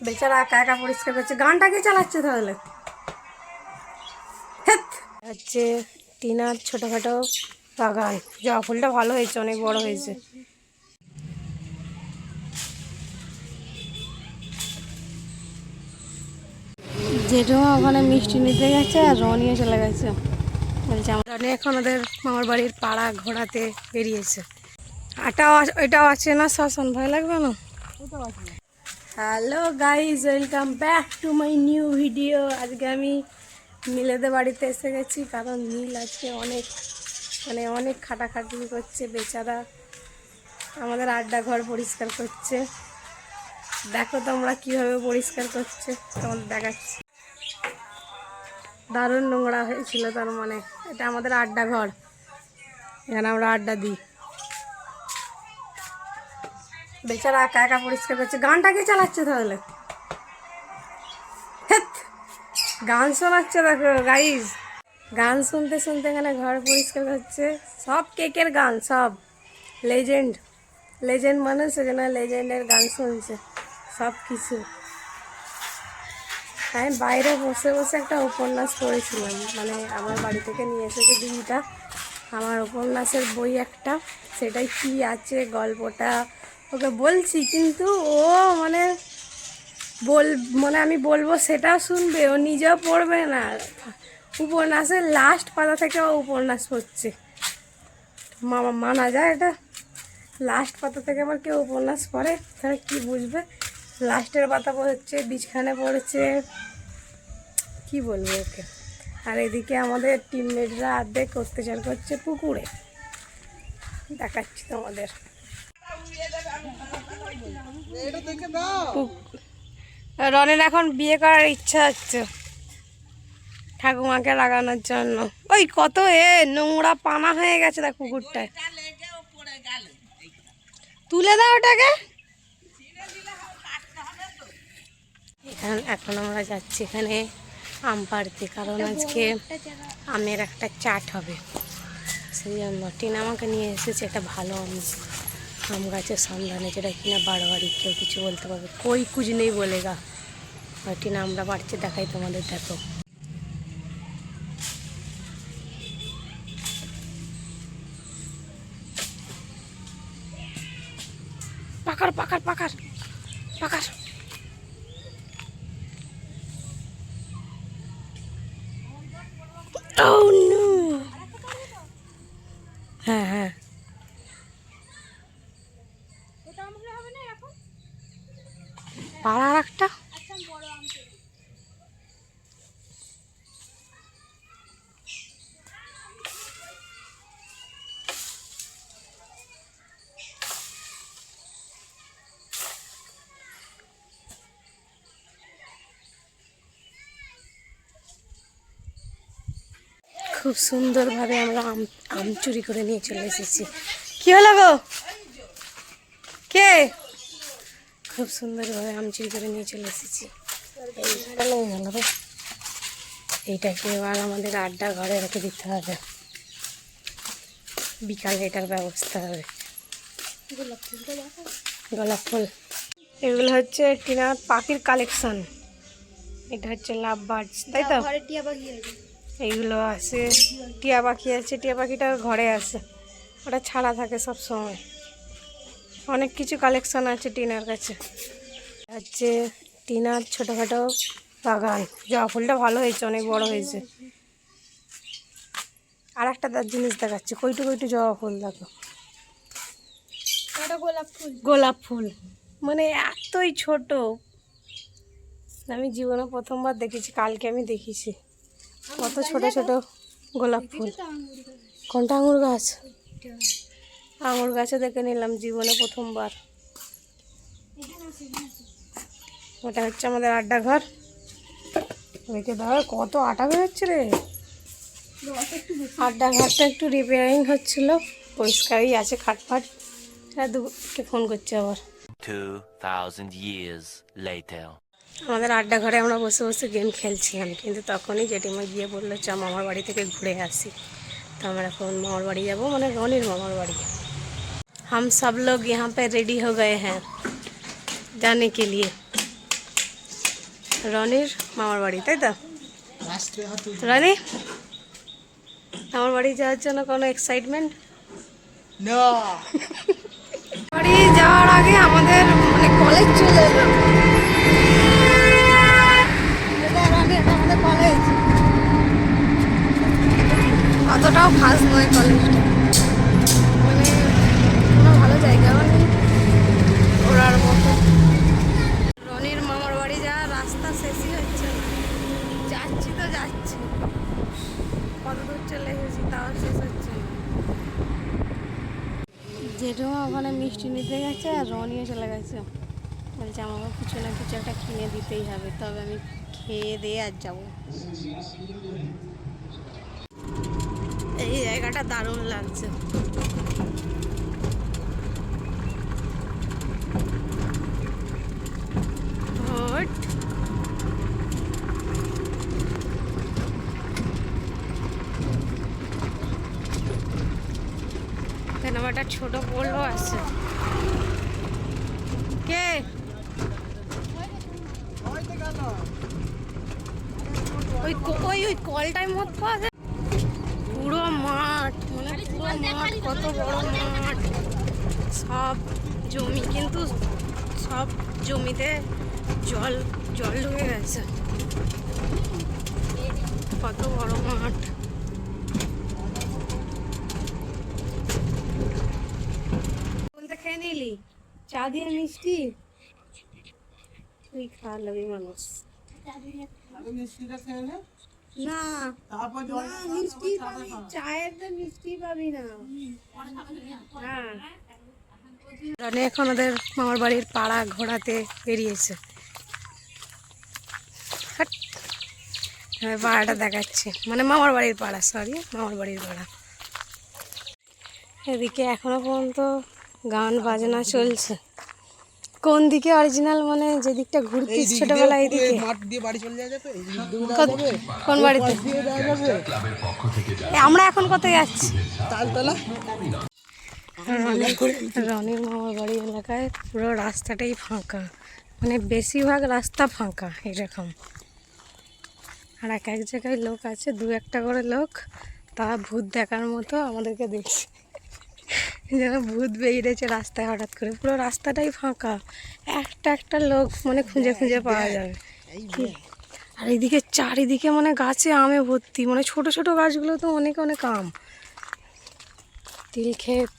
বেচারা একা একা পরিষ্কার করছে। গানটা কে চালাচ্ছে তাহলে? হচ্ছে টিনার ছোটোখাটো বাগান। জবা ফুলটা ভালো হয়েছে, অনেক বড় হয়েছে। জেঠুমা ওখানে মিষ্টি নিতে গেছে আর রনিও চলে গেছে। বলছে রনি এখন ওদের মামার বাড়ির পাড়া ঘোরাতে বেরিয়েছে। এটাও আছে না শাসন, ভয় লাগবে না? Hello guys, welcome back to my new video. আজকে আমি মিলেদের বাড়িতে এসে গেছি, কারণ নীল আজকে অনেক খাটাখাটি করছে বেচারা। আমাদের আড্ডা ঘর পরিষ্কার করছে। দেখো তোমরা কিভাবে পরিষ্কার করছে, তোমাদের দেখাচ্ছি। দারুণ নোংরা হয়েছিল, তার মানে এটা আমাদের আড্ডা ঘর, এখানে আমরা আড্ডা দিই। বেচারা একা একা পরিষ্কার করছে। গানটা কে চালাচ্ছে তাহলে? গান শোনাচ্ছে দেখো গাইজ। গান শুনতে শুনতে এখানে ঘর পরিষ্কার করছে। সব কেকের গান, সব লেজেন্ড মানুষ, সেজন্য লেজেন্ডের গান শুনছে সব কিছু। আমি বাইরে বসে বসে একটা উপন্যাস পড়েছিলাম, মানে আমার বাড়ি থেকে নিয়ে এসেছে দিদিটা আমার উপন্যাসের বই একটা। সেটাই কি আছে গল্পটা ওকে বলছি, কিন্তু ও মানে আমি বলবো সেটাও শুনবে, ও নিজেও পড়বে না। উপন্যাসের লাস্ট পাতা থেকে ও উপন্যাস পড়ছে। মানা যায় এটা? লাস্ট পাতা থেকে আবার কেউ উপন্যাস পড়ে? তাহলে কি বুঝবে? লাস্টের পাতা পড়ছে, বীজখানে পড়েছে, কি বলবো ওকে। আর এদিকে আমাদের টিমমেটরা অর্ধেক অত্যাচার করছে পুকুরে, দেখাচ্ছি তোমাদের। রনের এখন বিয়ে করার ইচ্ছা হচ্ছে ঠাকুমাকে লাগানোর জন্য। ওই কত নোংরা পানা হয়ে গেছে দেখ পুকুরটায়, তুলে দাও ওটাকে। এখন আমরা যাচ্ছি এখানে আম পাড়তে, কারণ আজকে আমের একটা চাট হবে, সেই জন্য টিনা আমাকে নিয়ে এসেছে একটা ভালো আম গাছের সন্ধানে, যেটা কিনা বাড়োয়ারি, কেউ কিছু বলতে পারবে কই কুছ নেই বলেগা। টিনা আমরা পাড়ছে, দেখাই তোমাদের, দেখো। পাকার পাকার পাকার পাকার। Oh no! হ্যাঁ হ্যাঁ, পাড়ার একটা খুব সুন্দরভাবে আমরা আম চুরি করে নিয়ে চলে এসেছি। কি হলো গো? কে? খুব সুন্দরভাবে আম চুরি করে নিয়ে চলে এসেছি। এইটাকে এবার আমাদের আড্ডা ঘরে রেখে দিতে হবে, বিকালে এটার ব্যবস্থা হবে। গোলাপ ফুল, এগুলো হচ্ছে টিনার পাখির কালেকশন। এটা হচ্ছে লাভ বার্ডস, তাই তো? এইগুলো আছে, টিয়া পাখি আছে, টিয়া পাখিটা ঘরে আছে, ওটা ছাড়া থাকে সব সময়। অনেক কিছু কালেকশন আছে টিনার কাছে। হচ্ছে টিনার ছোটোখাটো বাগান। জবা ফুলটা ভালো হয়েছে, অনেক বড় হয়েছে। আর একটা তার জিনিস দেখাচ্ছে, কইটু কইটু জবা ফুল দেখো। গোলাপ ফুল মানে এতই ছোট, আমি জীবনে প্রথমবার দেখেছি, কালকে আমি দেখেছি কত ছোট ছোট গোলাপ ফুল। কোনটা? আঙুর গাছ? আঙুর গাছে দেখে নিলাম জীবনে প্রথমবার। ওটা হচ্ছে আমাদের আড্ডা ঘর। রেখে দাও, কত আটা বেরোচ্ছে রে। আড্ডা ঘরটা একটু রিপেয়ারিং হচ্ছিল, পরিষ্কারই আছে খাটফাট। দুকে ফোন করছে আবার। 2000 years later. আমাদের আড্ডা ঘরে আমরা বসে বসে গেম খেলছিলাম, কিন্তু তখনই জেঠিমা গিয়ে বললো চ মামার বাড়ি থেকে ঘুরে আসি। তো আমরা এখন মামার বাড়ি যাবো, মানে রনির মামার বাড়ি। हम सब लोग यहाँ पे रेडी हो गए हैं जाने के लिए। রনির মামার বাড়ি, তাই তো? রনি, আমার বাড়ি যাওয়ার জন্য কোনো এক্সাইটমেন্ট? না, বাড়ি যাওয়ার আগে আমাদের মানে কলেজ চলে এলো। আমাদের কলেজ অতটাও খাস নয় কলেজটা, মানে কোনো ভালো জায়গাও নেই ওরার মতো। রনির মামার বাড়ি যাওয়ার রাস্তা শেষই হচ্ছে না, যাচ্ছি তো যাচ্ছি, কত দূর চলে এসেছি তাও শেষ হচ্ছে না। জেঠুমা ওখানে মিষ্টি নিতে গেছে আর রনিও চলে গেছে, বলছে আমাকে কিছু না কিছু একটা কিনে দিতেই হবে, তবে আমি খেয়ে দিয়ে আর যাবো। এই জায়গাটা দারুণ লাগছে। হট। এখানে আমার একটা ছোট পোলও আছে। কে? ওই ওই কলটাই মত পাওয়া যায়। পুরো মাঠ, মানে পুরো মাঠ, কত বড় মাঠ, সব জমি, কিন্তু সব জমিতে জল জল ঢুকে গেছে। কত বড় মাঠ। বলতে খেয়ে নিলি চা দিয়ে মিষ্টি? তুই খাওয়ালি মানুষ না, মিষ্টি পাবি, চায়ের তো মিষ্টি পাবি না। হ্যাঁ, রনি এখন ওদের মামার বাড়ির পাড়া ঘোরাতে বেরিয়েছে। পাড়াটা দেখাচ্ছে, মানে মামার বাড়ির পাড়া, সরি মামার বাড়ির পাড়া। এদিকে এখনো পর্যন্ত গান বাজনা চলছে। কোন দিকে অরিজিনাল, মানে যে দিকটা ঘুরতিস ছোটবেলায় এইদিকে? কোন বাড়িতে? আমরা এখন কোথায় যাচ্ছি? রনির মামার বাড়ি এলাকায় পুরো রাস্তাটাই ফাঁকা, মানে বেশিরভাগ রাস্তা ফাঁকা এরকম। আর এক এক জায়গায় লোক আছে, দু একটা করে লোক, তারা ভূত দেখার মতো আমাদেরকে দেখছে, যেন ভূত বেরিয়েছে রাস্তায় হঠাৎ করে। পুরো রাস্তাটাই ফাঁকা, একটা একটা লোক মানে খুঁজে খুঁজে পাওয়া যাবে। আর এইদিকে চারিদিকে মানে গাছে আমে ভর্তি, মানে ছোট ছোট গাছগুলো তো অনেক অনেক আম, তিল ক্ষেত।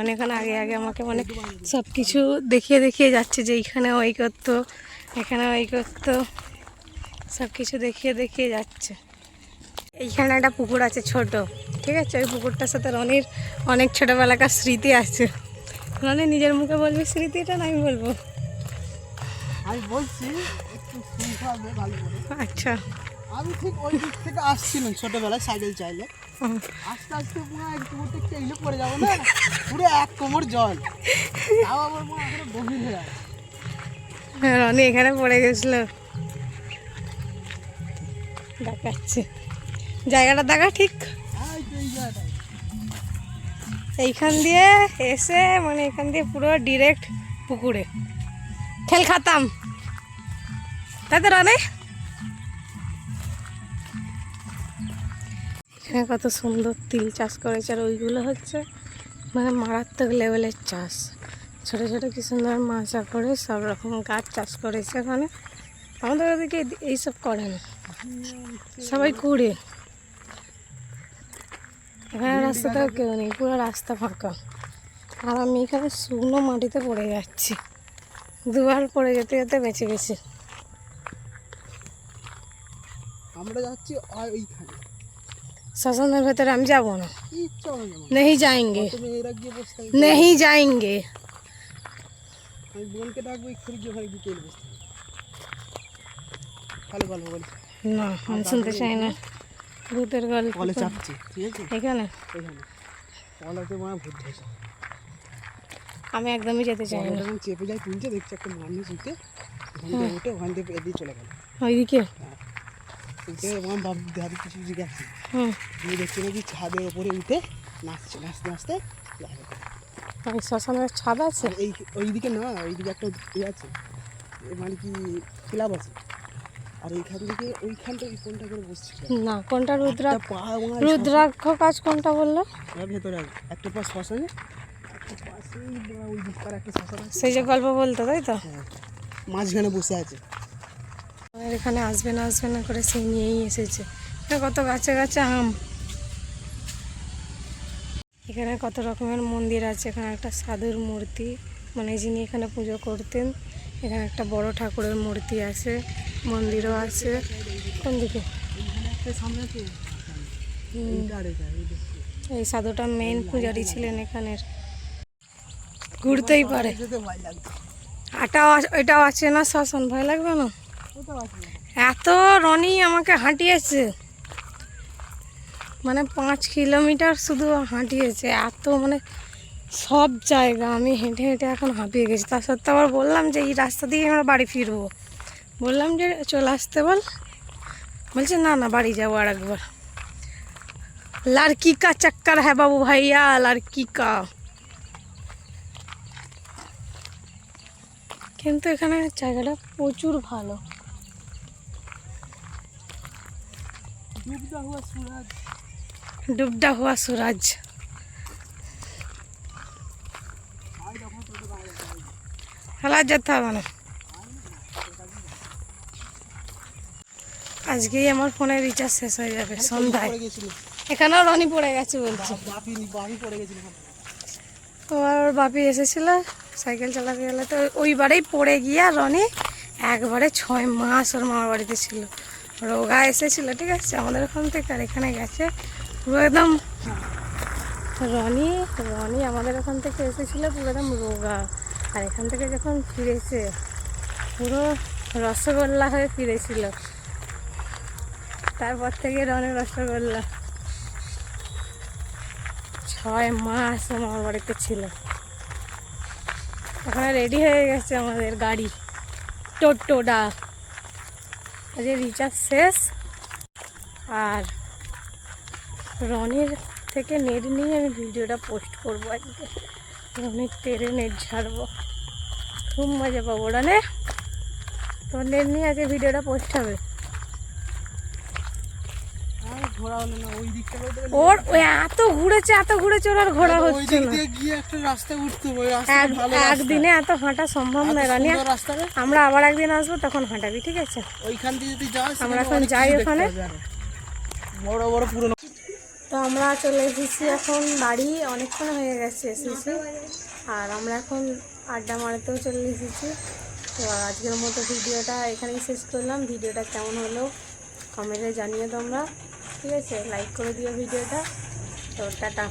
অনেকক্ষণ আগে আগে আমাকে মানে সব কিছু দেখিয়ে দেখিয়ে যাচ্ছে, যে এইখানে ওই করতো, এখানে ওই করতো, সব কিছু দেখিয়ে দেখিয়ে যাচ্ছে। এইখানে একটা পুকুর আছে ছোট, ঠিক আছে? ওই পুকুরটার সাথে রনির অনেক ছোটোবেলাকার স্মৃতি আছে। রনি নিজের মুখে বলবি স্মৃতিটা, না আমি বলবো? আমি বলছি একটু শুনতে হবে ভালো করে। আচ্ছা। আমি ঠিক ওই দিক থেকে আসছিলাম ছোটবেলায় সাইকেল চাইলে, আস্তে আস্তে পুরো এক কোমরটা চাইলে পড়ে যাবো না, পুরো এক কোমর জল, তাও আমার মনে হয় গভীর হয়ে আছে। রনি এখানে পড়ে গেছিল, দেখাচ্ছে জায়গাটা, দেখা ঠিক এইখান দিয়ে এসে, মানে এখান দিয়ে পুরো ডিরেক্ট পুকুরে খেল খাতাম, তাই তো রানে? এখানে কত সুন্দর তিল চাষ করেছে, আর ওইগুলো হচ্ছে মানে মারাত্মক লেভেলের চাষ। ছোটো ছোটো কি সুন্দর মাচা করে সব রকম গাছ চাষ করেছে এখানে। আমাদের ওদিকে এইসব করে না, সবাই কুড়ে। এখানে রাস্তাটাও কেউ নেই, পুরো রাস্তা ফাঁকা। আর আমি এখানে শুকনো মাটিতে পড়ে যাচ্ছি, দুবার পড়ে যেতে যেতে বেঁচে গেছি। আমরা যাচ্ছি ওইখানে শ্মশানের ভেতরে আমি যাবো না, नहीं जाएंगे, नहीं जाएंगे। আমি বোনকে ডাকবো এক্ষুনি গিয়ে ওখানে বিকেল বসতে, ভালো ভালো বলি না আমি শুনতে চাই না ভূতের গল্প। কলে চাপছি, ঠিক আছে? এখানে ওইখানে কলাতে মনে ভূত ধরেছে, আমি একদমই যেতে চাই না। যখন চেপে যায় তুলছে, দেখছি একটা মানুষ উঠে ওখান থেকে উঠে ওখান থেকে এদিকে চলে গেল ওইদিকে। আমার বাবু দাদু কিছু কিছু গেছে, হুম, আমি দেখছি নাকি ছাদের ওপরে উঠে নাচছে, নাচতে নাচতে ওই শ্মশানের ছাদ আছে। আর এই ওইদিকে না, ওইদিকে একটা ইয়ে আছে, মানে কি ক্লাব আছে। আর এইখান থেকে ওইখানটা কোনটা করে বসছিল না, কোনটা রুদ্রাক্ষ? রুদ্র রুদ্রাক্ষ কাজ কোনটা বললো? ভেতরে একটা পাশ শ্মশানে, একটা পাশে ওই দিককার একটা শ্মশান আছে। সেই যে গল্প বলতো, তাই তো? হ্যাঁ, মাঝখানে বসে আছে। আর এখানে আসবে না করে সেই নিয়েই এসেছে। এখানে কত গাছে গাছে আম। এখানে কত রকমের মন্দির আছে। এখানে একটা সাধুর মূর্তি, মানে যিনি এখানে পুজো করতেন। এখানে একটা বড় ঠাকুরের মূর্তি আছে, মন্দিরও আছে। কোন দিকে? সামনে আছে এই সাধুটা মেইন পূজারি ছিলেন এখানের। ঘুরতেই পারে। এটাও আছে না শ্মশান, ভয় লাগবে না? এত রনি আমাকে হাঁটিয়েছে, মানে 5 কিলোমিটার শুধু হাঁটিয়েছে। এত মানে সব জায়গা আমি হেঁটে হেঁটে এখন হাঁপিয়ে গেছি। তার সত্ত্বেও আবার বললাম যে এই রাস্তা দিয়ে আমরা বাড়ি ফিরবো। বললাম যে চলে আসতে বলছে না না বাড়ি যাবো আর একবার। लड़की का चक्कर है बाबू भैया, लड़की का। কিন্তু এখানে জায়গাটা প্রচুর ভালো। ডুবটা হুয়া সুরাজ। খেলা যেতে হবে না। আজকেই আমার ফোনে রিচার্জ শেষ হয়ে যাবে সন্ধ্যায়। এখানেও রনি পড়ে গেছে বলছে। ওর বাপি এসেছিল সাইকেল চালাতে গেলে, তো ওইবারেই পড়ে গিয়ে রনি একবারে 6 মাস ওর মামার বাড়িতে ছিল। রোগা এসেছিল, ঠিক আছে, আমাদের ওখান থেকে। আর এখানে গেছে পুরো একদম রনি আমাদের ওখান থেকে এসেছিল পুরো একদম রোগা। আর এখান থেকে যখন ফিরেছে পুরো রসগোল্লা হয়ে ফিরেছিল। তারপর থেকে রনের রসগোল্লা। 6 মাস আমার বাড়িতে ছিল। ওখানে রেডি হয়ে গেছে আমাদের গাড়ি, টোটোটা। আজ রিচার্জ শেষ, আর রনির থেকে নেট নিয়ে আমি ভিডিওটা পোস্ট করবো আজকে। রনির তেরে নেট ছাড়বো, খুব মজা পাবো। রানে তোমার নেট নিয়ে আজকে ভিডিওটা পোস্ট হবে। ওর এত ঘুরেছে ওর আর ঘোরা হচ্ছে না। একদিনে এত হাঁটা সম্ভব নয় রানি। আমরা আবার একদিন আসবো, তখন হাঁটাবি, ঠিক আছে? আমরা এখন যাই ওখানে। বড় বড় পুরনো। তো আমরা চলে এসেছি এখন বাড়ি, অনেকক্ষণ হয়ে গেছে এসেছি। আর আমরা এখন আড্ডা মারতেও চলে এসেছি। তো আজকের মতো ভিডিওটা এখানেই শেষ করলাম। ভিডিওটা কেমন হলো কমেন্টে জানিয়ে তোমরা, ঠিক আছে? লাইক করে দিও ভিডিওটা। তো টাটা।